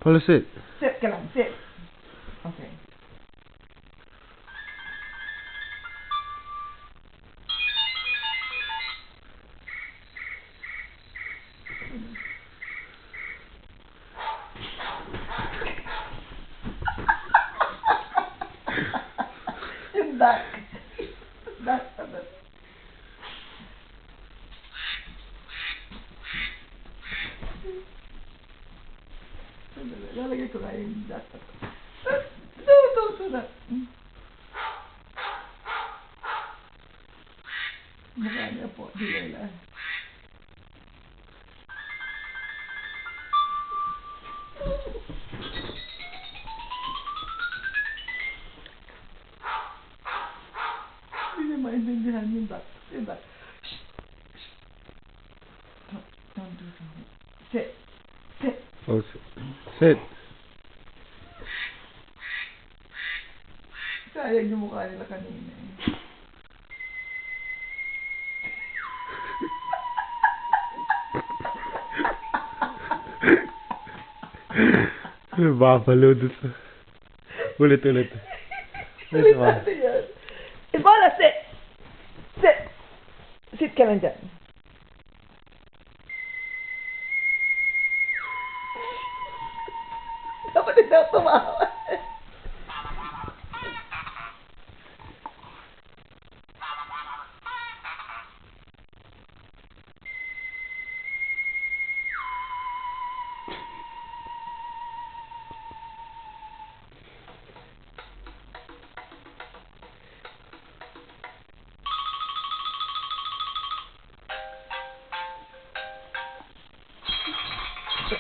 Polo, sit. Sit ka lang, sit. Okay. Yung duck. Duck. Lalagay ko nga yung duck. Ito na. Mukha niya po, di Lela. Hindi niya maintindihan yung duck. Yung duck. Don't do something. Sit. Sit. Oh, sit. Sayang yung mukha nila kanina eh. Buffalo dun sa... Ulit. Ulit natin yan. Ibola, sit! Sit! Sit ka lang dyan. Dapat hindi ako tumawa.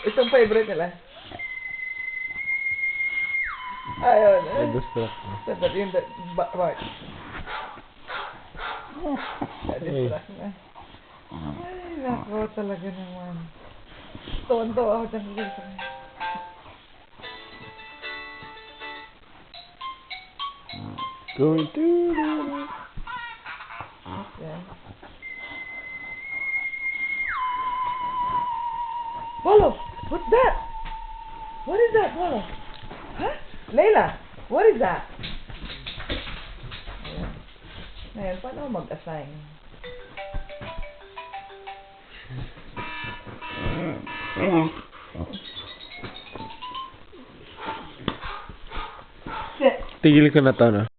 Itong favorite nila. Ayun. Distract mo. Dapat yung right. Distract na. Ay, nako talaga naman. Tuwan-tuwa ako dyan dito. Going to... Okay. Bolo, what's that? What is that, Bolo? Huh? Layla, what is that? Ayan. Ngayon, paano mag-assign? Sit. Tigil ko na to, no?